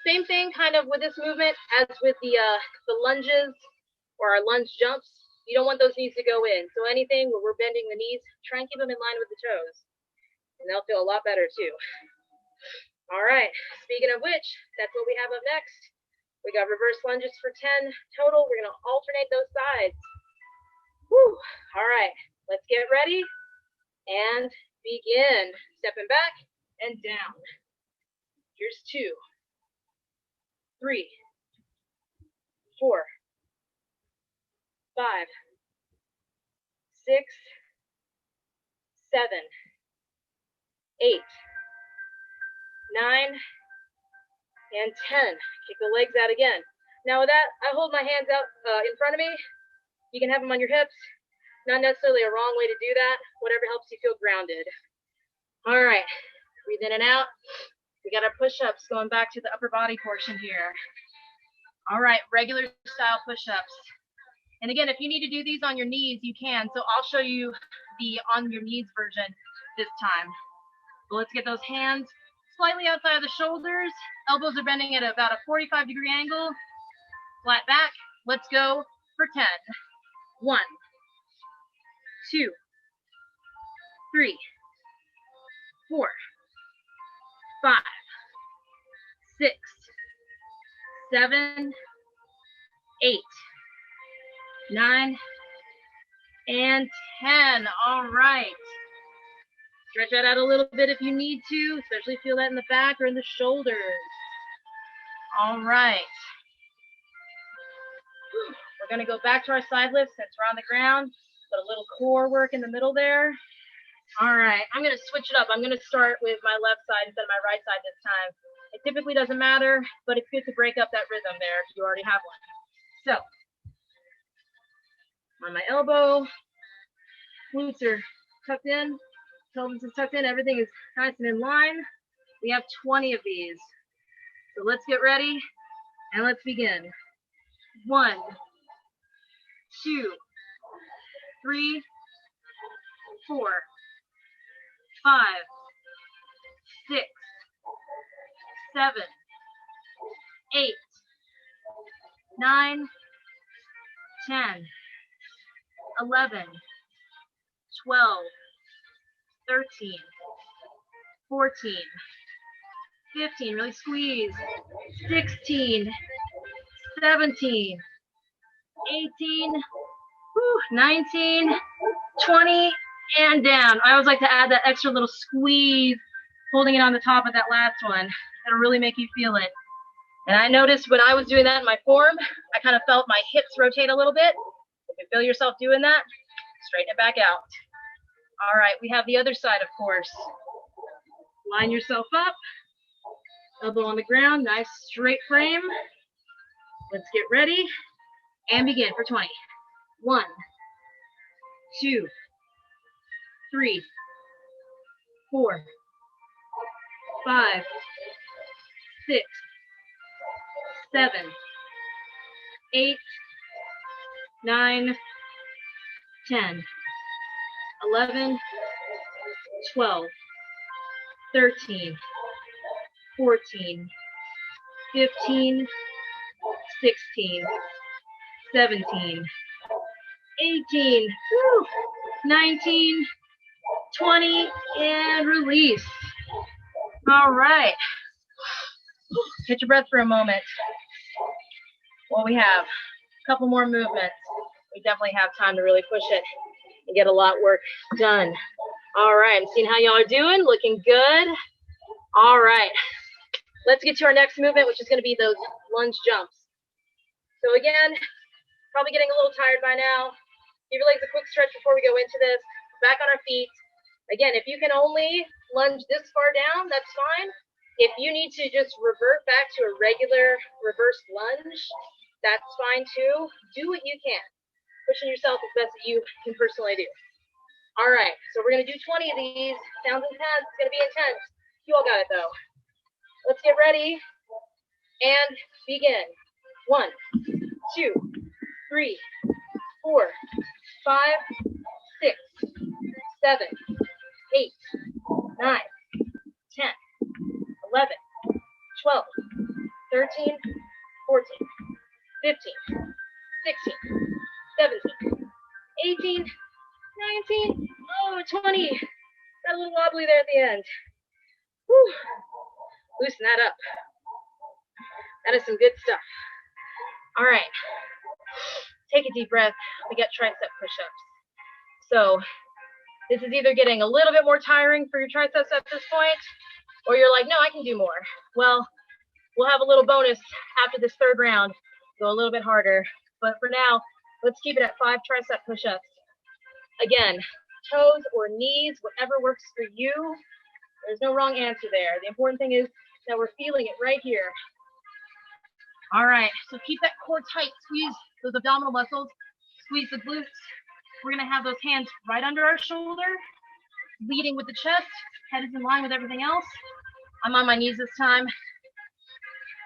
Speaker 1: Same thing kind of with this movement as with the lunges or our lunge jumps. You don't want those knees to go in. So anything where we're bending the knees, try and keep them in line with the toes. And they'll feel a lot better too. All right, speaking of which, that's what we have up next. We got reverse lunges for 10 total. We're gonna alternate those sides. Whew. All right, let's get ready and begin. Stepping back and down. Here's 2, 3, 4, 5, 6, 7, 8, 9, and 10. Kick the legs out again. Now with that, I hold my hands out in front of me. You can have them on your hips. Not necessarily a wrong way to do that. Whatever helps you feel grounded. All right, breathe in and out. We got our push-ups going back to the upper body portion here. All right, regular style push-ups. And again, if you need to do these on your knees, you can. So I'll show you the on your knees version this time. So let's get those hands slightly outside of the shoulders. Elbows are bending at about a 45-degree angle. Flat back. Let's go for 10. 1, 2, 3, 4, 5, 6, 7, 8, 9, and 10. All right. Stretch that out a little bit if you need to, especially feel that in the back or in the shoulders. All right. We're going to go back to our side lifts since we're on the ground. Put a little core work in the middle there. All right. I'm going to switch it up. I'm going to start with my left side instead of my right side this time. It typically doesn't matter, but it's good to break up that rhythm there if you already have one. So, on my elbow, glutes are tucked in, pelvis is tucked in, everything is nice and in line. We have 20 of these. So let's get ready and let's begin. 1, 2, 3, 4, 5, 6, 7, 8, 9, 10, 11, 12, 13, 14, 15, really squeeze, 16, 17, 18, 19, 20, and down. I always like to add that extra little squeeze, holding it on the top of that last one. That'll really make you feel it. And I noticed when I was doing that in my form, I kind of felt my hips rotate a little bit. If you feel yourself doing that, straighten it back out. All right, we have the other side, of course. Line yourself up, elbow on the ground, nice straight frame. Let's get ready and begin for 20. 1, 2, 3, 4, 5, 6, 7, 8, 9, 10, 11, 12, 13, 14, 15, 16, 17, 18, 19, 20, and release. All right. Catch your breath for a moment. Well, we have a couple more movements. We definitely have time to really push it and get a lot of work done. All right, I'm seeing how y'all are doing. Looking good. All right. Let's get to our next movement, which is going to be those lunge jumps. So again, probably getting a little tired by now. Give your legs a quick stretch before we go into this. Back on our feet. Again, if you can only lunge this far down, that's fine. If you need to just revert back to a regular reverse lunge, that's fine too. Do what you can. Pushing yourself as best that you can personally do. All right, so we're going to do 20 of these. Sounds intense. It's going to be intense. You all got it though. Let's get ready and begin. 1, 2, 3, 4, 5, 6, 7, 8, 9, 10, 11, 12, 13, 14, 15, 16, 17, 18, 19, 20. Got a little wobbly there at the end. Whew. Loosen that up. That is some good stuff. All right. Take a deep breath. We got tricep push-ups. So this is either getting a little bit more tiring for your triceps at this point, or you're like, no, I can do more. Well, we'll have a little bonus after this third round. Go a little bit harder. But for now, let's keep it at 5 tricep push-ups. Again, toes or knees, whatever works for you. There's no wrong answer there. The important thing is that we're feeling it right here. All right, so keep that core tight. Squeeze those abdominal muscles. Squeeze the glutes. We're gonna have those hands right under our shoulder, leading with the chest. Head is in line with everything else. I'm on my knees this time.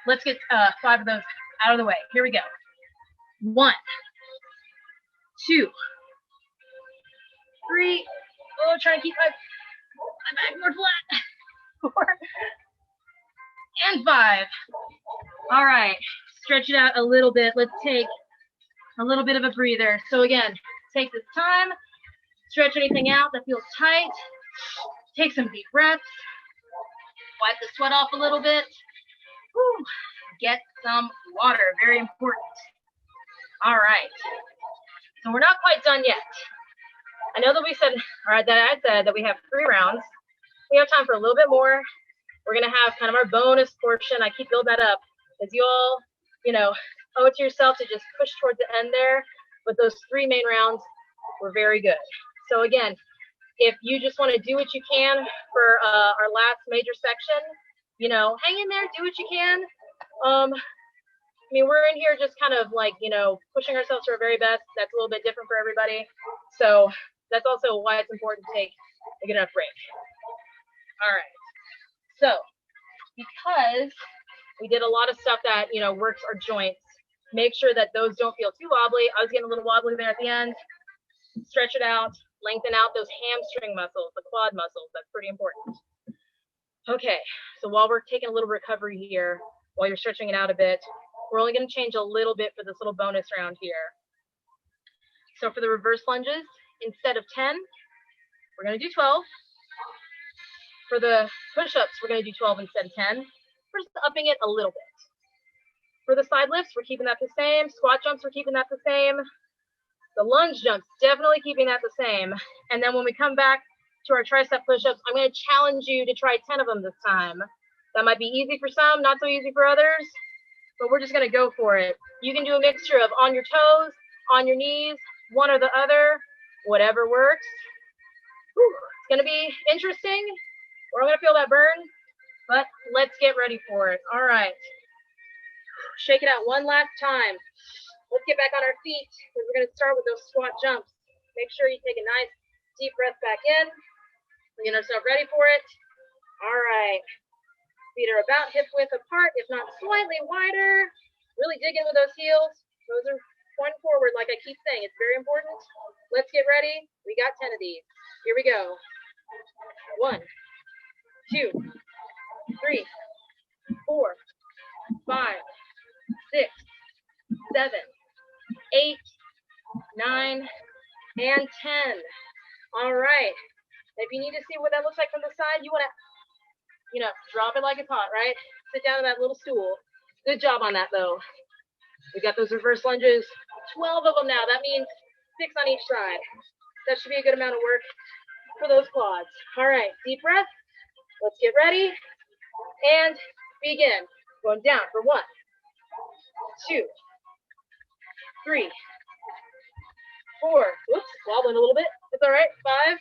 Speaker 1: Let's get 5 of those out of the way. Here we go. 1, 2, 3. Oh, trying to keep my back more flat. 4 and 5. All right, stretch it out a little bit. Let's take a little bit of a breather. So again, take this time, stretch anything out that feels tight. Take some deep breaths. Wipe the sweat off a little bit. Whew. Get some water, very important. All right, so we're not quite done yet. I know that we said, all right, that I said that we have 3 rounds. We have time for a little bit more. We're gonna have kind of our bonus portion. I keep building that up because you all, owe it to yourself to just push towards the end there. But those 3 main rounds were very good. So again, if you just want to do what you can for our last major section, hang in there, do what you can. We're in here just kind of like, pushing ourselves to our very best. That's a little bit different for everybody. So that's also why it's important to take a good enough break. All right. So because we did a lot of stuff that, works our joints, make sure that those don't feel too wobbly. I was getting a little wobbly there at the end. Stretch it out, lengthen out those hamstring muscles, the quad muscles. That's pretty important. Okay, so while we're taking a little recovery here, while you're stretching it out a bit, we're only going to change a little bit for this little bonus round here. So for the reverse lunges, instead of 10, we're going to do 12. For the push-ups, we're going to do 12 instead of 10. We're just upping it a little bit. For the side lifts, we're keeping that the same. Squat jumps, we're keeping that the same. The lunge jumps, definitely keeping that the same. And then when we come back to our tricep push-ups, I'm going to challenge you to try 10 of them this time. That might be easy for some, not so easy for others, but we're just going to go for it. You can do a mixture of on your toes, on your knees, one or the other, whatever works. Whew, it's going to be interesting. We're all going to feel that burn, but let's get ready for it. All right. Shake it out one last time. Let's get back on our feet. We're going to start with those squat jumps. Make sure you take a nice deep breath back in. We're getting ourselves ready for it. All right. Feet are about hip width apart, if not slightly wider. Really dig in with those heels. Those are pointing forward, like I keep saying. It's very important. Let's get ready. We got 10 of these. Here we go. 1, 2, 3, 4, 5, 6, 7, 8, 9, and 10. All right. If you need to see what that looks like from the side, you want to, drop it like it's hot, right? Sit down in that little stool. Good job on that, though. We got those reverse lunges. 12 of them now. That means 6 on each side. That should be a good amount of work for those quads. All right, deep breath. Let's get ready and begin. Going down for 1, 2, 3, 4. Whoops, wobbling a little bit. It's all right. 5,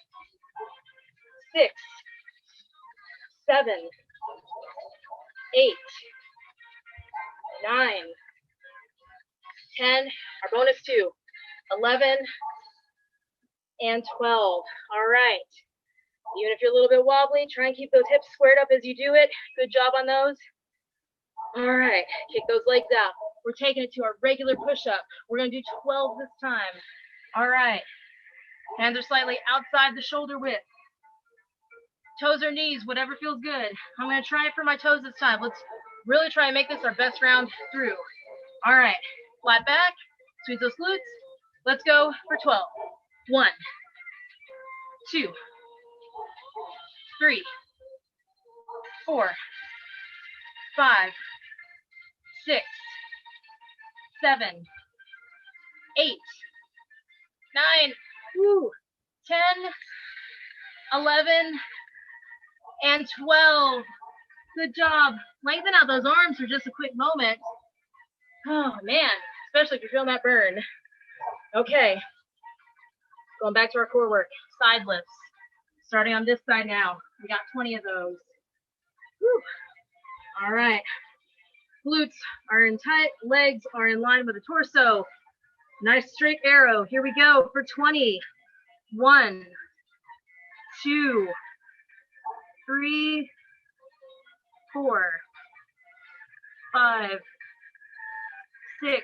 Speaker 1: 6, 7, 8, 9, 10. Our bonus 2, 11, and 12. All right. Even if you're a little bit wobbly, try and keep those hips squared up as you do it. Good job on those. All right, kick those legs out. We're taking it to our regular push-up. We're gonna do 12 this time. All right, hands are slightly outside the shoulder width. Toes or knees, whatever feels good. I'm gonna try it for my toes this time. Let's really try and make this our best round through. All right, flat back, squeeze those glutes. Let's go for 12. 1, 2, 3, 4, 5, 6, 7, 8, 9, 10, 11, and 12. Good job. Lengthen out those arms for just a quick moment. Oh man, especially if you're feeling that burn. Okay, Going back to our core work, side lifts. Starting on this side now. We got 20 of those. Whew. All right. Glutes are in tight, legs are in line with the torso. Nice straight arrow. Here we go for 20. 1, 2, 3, 4, 5, 6,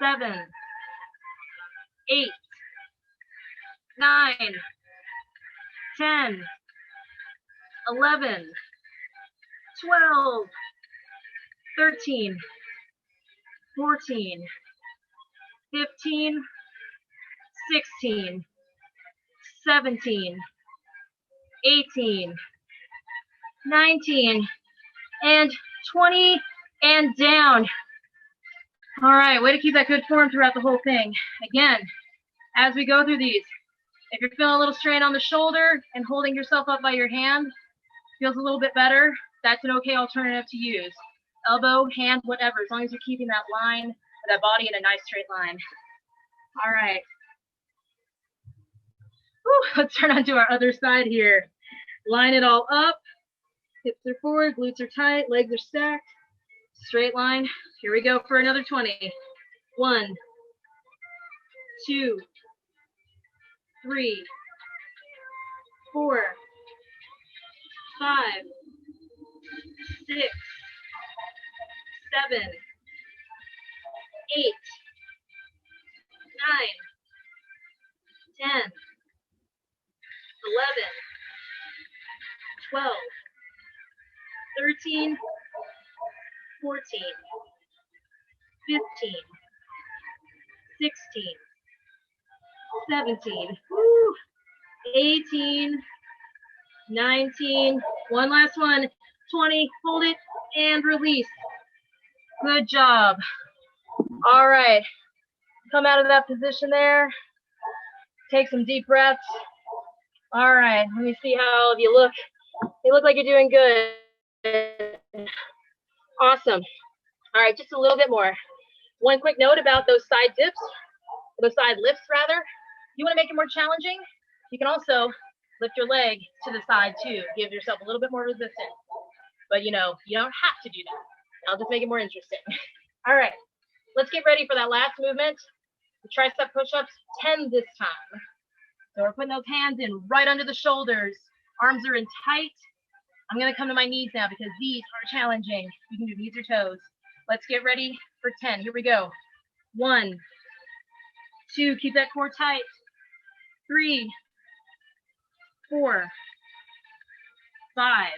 Speaker 1: 7, 8, 9, 10, 11, 12, 13, 14, 15, 16, 17, 18, 19, and 20, and down. All right, way to keep that good form throughout the whole thing. Again, as we go through these, if you're feeling a little strain on the shoulder and holding yourself up by your hand feels a little bit better, that's an okay alternative to use. Elbow, hand, whatever, as long as you're keeping that line, that body in a nice straight line. All right. Whew, let's turn on to our other side here. Line it all up. Hips are forward, glutes are tight, legs are stacked. Straight line. Here we go for another 20. 1, 2, 3, 4, 5, 6, 7, 8, 9, 10, 11, 12, 13, 14, 15, 16, 17, 18, 19, one last one, 20, hold it and release. Good job. All right, come out of that position there. Take some deep breaths. All right, let me see how all of you look. You look like you're doing good. Awesome. All right, just a little bit more. One quick note about those side dips, those side lifts rather. You want to make it more challenging, you can also lift your leg to the side too. Give yourself a little bit more resistance. But you know, you don't have to do that. I'll just make it more interesting. All right, let's get ready for that last movement. The tricep push-ups, 10 this time. So we're putting those hands in right under the shoulders. Arms are in tight. I'm gonna come to my knees now because these are challenging. You can do knees or toes. Let's get ready for 10. Here we go. 1, 2, keep that core tight. 3, 4, 5,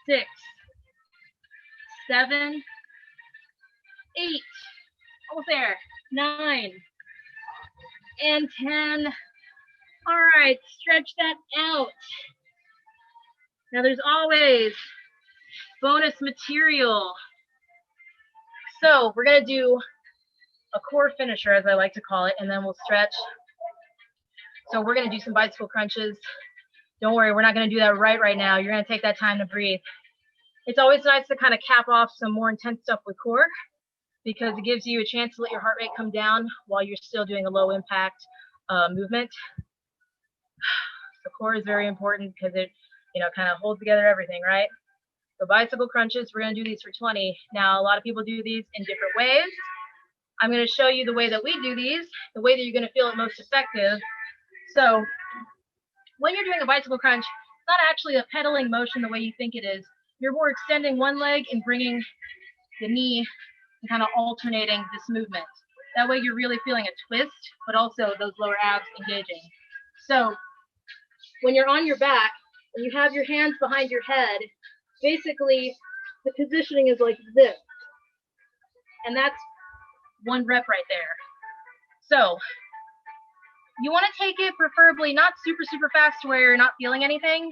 Speaker 1: 6, 7, 8, almost there, 9, and 10. All right, stretch that out. Now there's always bonus material. So we're gonna do a core finisher, as I like to call it, and then we'll stretch. So we're gonna do some bicycle crunches. Don't worry, we're not gonna do that right now. You're gonna take that time to breathe. It's always nice to kind of cap off some more intense stuff with core because it gives you a chance to let your heart rate come down while you're still doing a low impact movement. The core is very important because it, you know, kind of holds together everything, right? So bicycle crunches, we're gonna do these for 20. Now, a lot of people do these in different ways. I'm gonna show you the way that we do these, the way that you're gonna feel it most effective. So when you're doing a bicycle crunch, it's not actually a pedaling motion the way you think it is. You're more extending one leg and bringing the knee and kind of alternating this movement. That way you're really feeling a twist, but also those lower abs engaging. So when you're on your back and you have your hands behind your head, basically the positioning is like this. And that's one rep right there. So you want to take it preferably not super fast to where you're not feeling anything.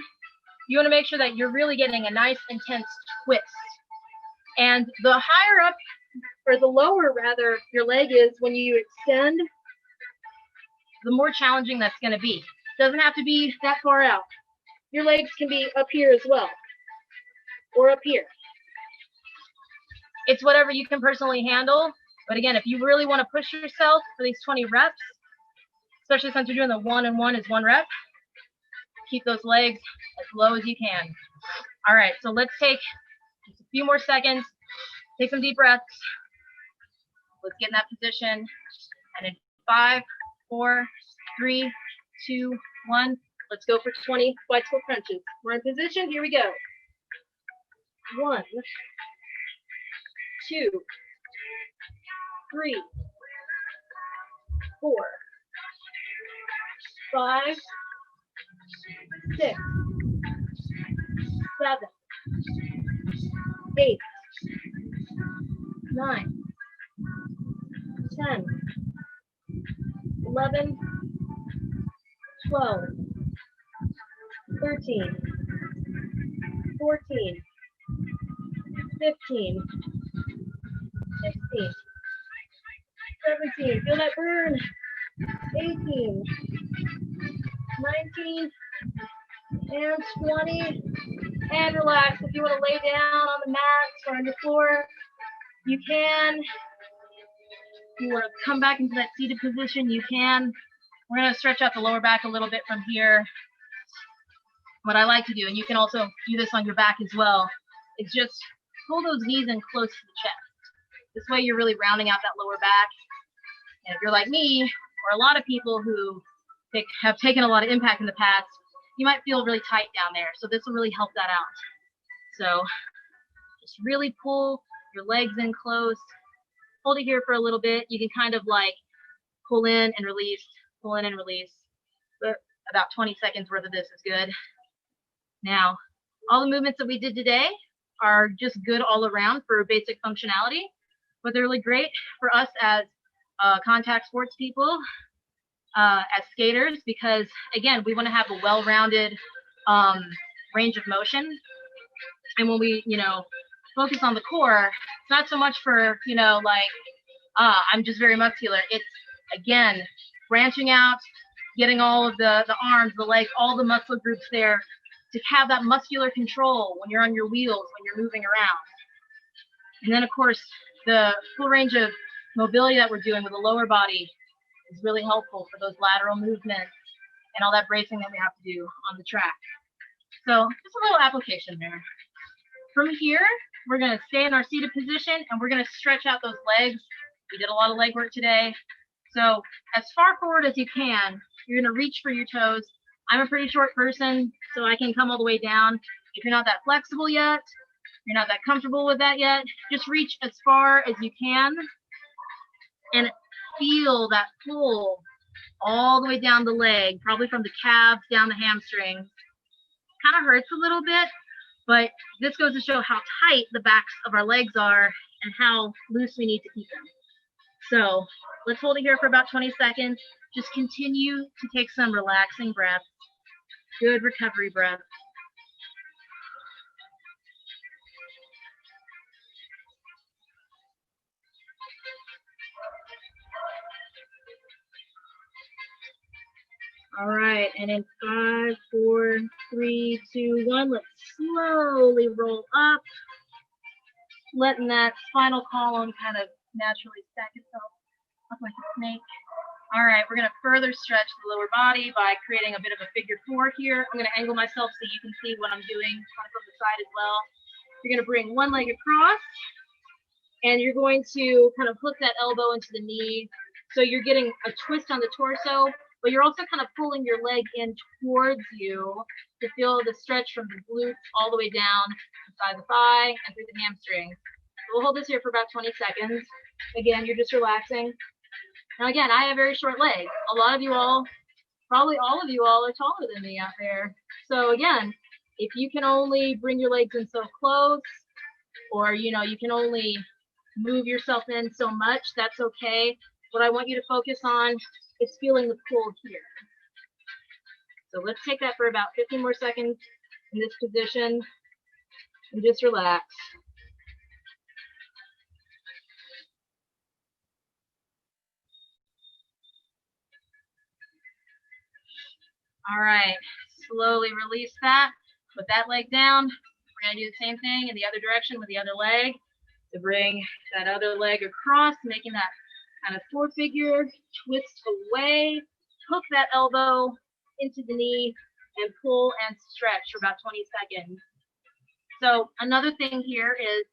Speaker 1: You want to make sure that you're really getting a nice intense twist. And the higher up, or the lower rather, your leg is when you extend, the more challenging that's going to be. Doesn't have to be that far out. Your legs can be up here as well, or up here. It's whatever you can personally handle. But again, if you really want to push yourself for these 20 reps, especially since you're doing the 1 and 1 is 1 rep. Keep those legs as low as you can. All right, so let's take just a few more seconds. Take some deep breaths. Let's get in that position. And in 5, 4, 3, 2, 1. Let's go for 20 bicycle crunches. We're in position. Here we go. 1, 2, 3, 4, 5, 6, 7, 8, 9, 10, 11, 12, 13, 14, 15, 16, 17, feel that burn, 18, 19, and 20, and relax. If you want to lay down on the mats or on the floor, you can. If you want to come back into that seated position, you can. We're going to stretch out the lower back a little bit from here. What I like to do, and you can also do this on your back as well, is just pull those knees in close to the chest. This way you're really rounding out that lower back. And if you're like me, or a lot of people who have taken a lot of impact in the past, you might feel really tight down there. So this will really help that out. So just really pull your legs in close. Hold it here for a little bit. You can kind of like pull in and release, pull in and release. But about 20 seconds worth of this is good. Now, all the movements that we did today are just good all around for basic functionality, but they're really great for us as contact sports people, as skaters, because again, we want to have a well-rounded range of motion. And when we, focus on the core, it's not so much for, I'm just very muscular. It's, again, branching out, getting all of the arms, the legs, all the muscle groups there to have that muscular control when you're on your wheels, when you're moving around. And then, of course, the full range of mobility that we're doing with the lower body is really helpful for those lateral movements and all that bracing that we have to do on the track. So just a little application there. From here, we're going to stay in our seated position and we're going to stretch out those legs. We did a lot of leg work today. So as far forward as you can, you're going to reach for your toes. I'm a pretty short person, so I can come all the way down. If you're not that flexible yet, you're not that comfortable with that yet, just reach as far as you can and feel that pull all the way down the leg, probably from the calves down the hamstrings. Kind of hurts a little bit, but this goes to show how tight the backs of our legs are and how loose we need to keep them. So let's hold it here for about 20 seconds. Just continue to take some relaxing breaths. Good recovery breath. All right, and in 5, 4, 3, 2, 1, let's slowly roll up, letting that spinal column kind of naturally stack itself up like a snake. All right, we're going to further stretch the lower body by creating a bit of a figure 4 here. I'm going to angle myself so you can see what I'm doing kind of from the side as well. You're going to bring one leg across, and you're going to kind of hook that elbow into the knee. So you're getting a twist on the torso, but you're also kind of pulling your leg in towards you to feel the stretch from the glutes all the way down inside the thigh and through the hamstring. So we'll hold this here for about 20 seconds. Again, you're just relaxing. Now again, I have very short legs. A lot of you all, probably all of you all are taller than me out there. So again, if you can only bring your legs in so close, or you can only move yourself in so much, that's okay. What I want you to focus on is feeling the pull here. So let's take that for about 15 more seconds in this position and just relax. All right, slowly release that. Put that leg down. We're gonna do the same thing in the other direction with the other leg. To bring that other leg across, making that kind of 4-figure twist away hook that elbow into the knee and pull and stretch for about 20 seconds. So another thing here is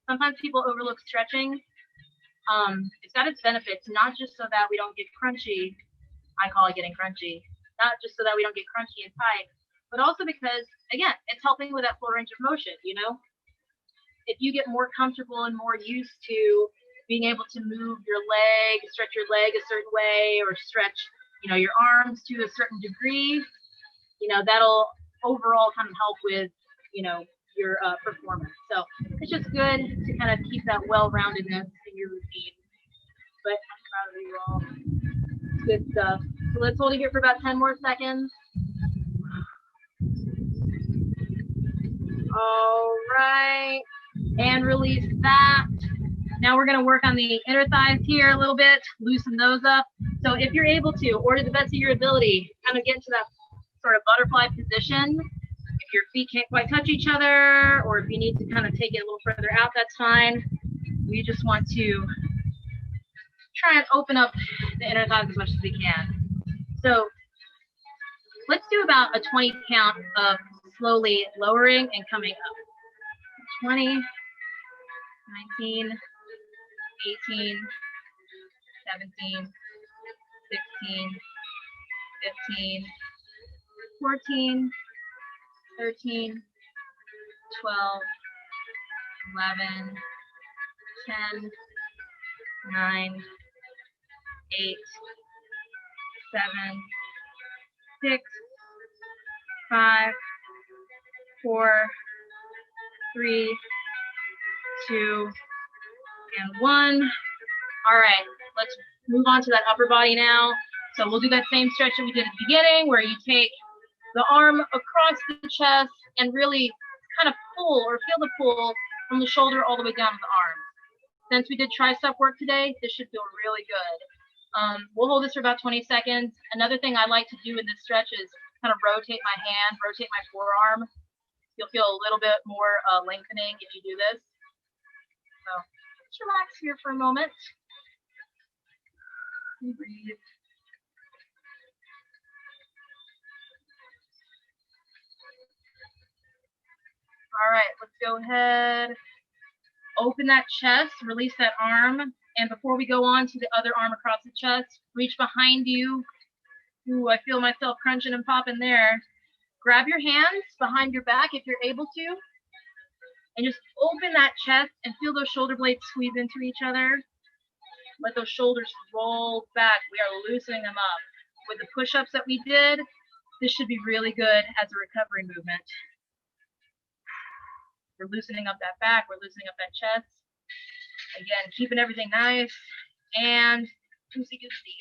Speaker 1: sometimes people overlook stretching. It's got its benefits, not just so that we don't get crunchy. I call it getting crunchy. Not just so that we don't get crunchy and tight, but also because, again, it's helping with that full range of motion, you know? If you get more comfortable and more used to being able to move your leg, stretch your leg a certain way, or stretch, you know, your arms to a certain degree, you know, that'll overall kind of help with, you know, your performance. So it's just good to kind of keep that well-roundedness in your routine. But I'm proud of you all. It's good stuff. So let's hold it here for about 10 more seconds. All right. And release that. Now we're going to work on the inner thighs here a little bit, loosen those up. So if you're able to, or to the best of your ability, kind of get into that sort of butterfly position. If your feet can't quite touch each other, or if you need to kind of take it a little further out, that's fine. We just want to try and open up the inner thighs as much as we can. So let's do about a 20 count of slowly lowering and coming up. 20, 19, 18, 17, 16, 15, 14, 13, 12, 11, 10, 9, 8, 7, 6, 5, 4, 3, 2, and 1. All right, let's move on to that upper body now. So we'll do that same stretch that we did at the beginning, where you take the arm across the chest and really kind of pull or feel the pull from the shoulder all the way down to the arm. Since we did tricep work today, this should feel really good. We'll hold this for about 20 seconds. Another thing I like to do in this stretch is kind of rotate my hand, rotate my forearm. You'll feel a little bit more lengthening if you do this. So just relax here for a moment. And breathe. All right, let's go ahead. Open that chest, release that arm. And before we go on to the other arm across the chest, reach behind you. Ooh, I feel myself crunching and popping there. Grab your hands behind your back if you're able to. And just open that chest and feel those shoulder blades squeeze into each other. Let those shoulders roll back. We are loosening them up. With the push-ups that we did, this should be really good as a recovery movement. We're loosening up that back. We're loosening up that chest. Again, keeping everything nice and loosey-goosey.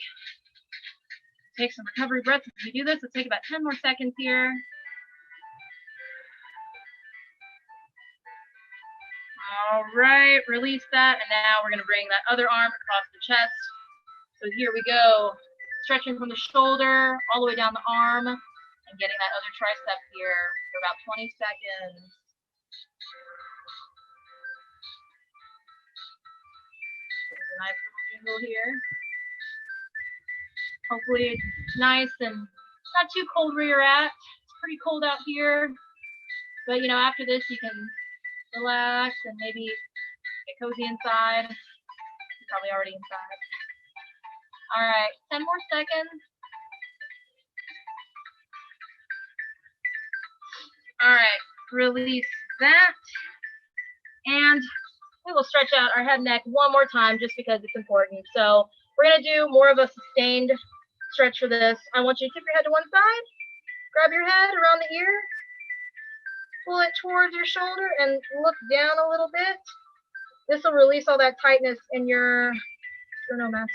Speaker 1: Take some recovery breaths as we do this. Let's take about 10 more seconds here. All right, release that. And now we're going to bring that other arm across the chest. So here we go. Stretching from the shoulder all the way down the arm and getting that other tricep here for about 20 seconds. There's a nice little jingle here. Hopefully it's nice and not too cold where you're at. It's pretty cold out here. But, you know, after this, you can relax and maybe get cozy inside. You're probably already inside. All right, 10 more seconds. All right, release that. And we will stretch out our head and neck one more time just because it's important. So we're going to do more of a sustained stretch for this. I want you to tip your head to one side, grab your head around the ear, pull it towards your shoulder, and look down a little bit. This will release all that tightness in your sternobacteria.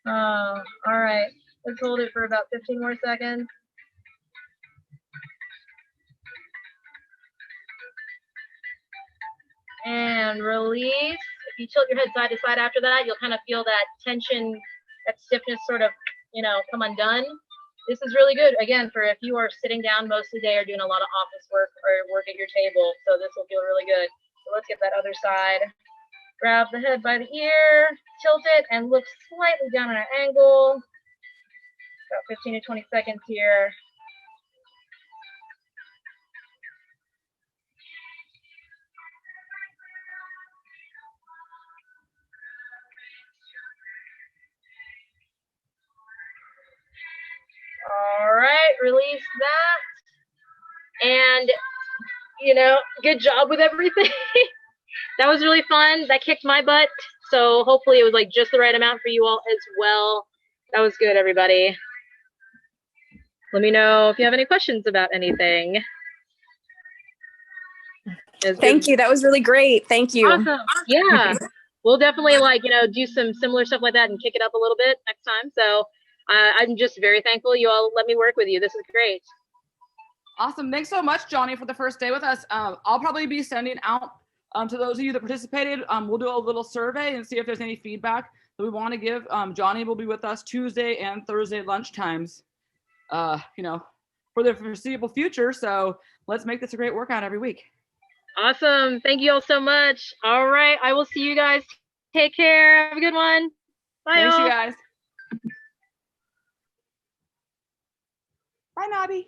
Speaker 1: All right, let's hold it for about 15 more seconds. And release. If you tilt your head side to side after that, you'll kind of feel that tension, that stiffness sort of, you know, come undone. This is really good, again, for if you are sitting down most of the day or doing a lot of office work or work at your table. So this will feel really good. So let's get that other side. Grab the head by the ear, tilt it and look slightly down at an angle. About 15 to 20 seconds here. All right, release that. And, you know, good job with everything. That was really fun. That kicked my butt. So hopefully it was like just the right amount for you all as well. That was good, everybody. Let me know if you have any questions about anything.
Speaker 4: Thank you. That was really great. Thank you.
Speaker 1: Awesome. Yeah. We'll definitely do some similar stuff like that and kick it up a little bit next time. So I'm just very thankful you all let me work with you. This is great.
Speaker 2: Awesome. Thanks so much, Johnny, for the first day with us. I'll probably be sending out to those of you that participated. We'll do a little survey and see if there's any feedback that we want to give. Johnny will be with us Tuesday and Thursday lunchtimes, for the foreseeable future. So let's make this a great workout every week.
Speaker 1: Awesome. Thank you all so much. All right. I will see you guys. Take care. Have a good one. Bye.
Speaker 2: Thanks,
Speaker 1: all.
Speaker 2: you guys. Bye, Nobby.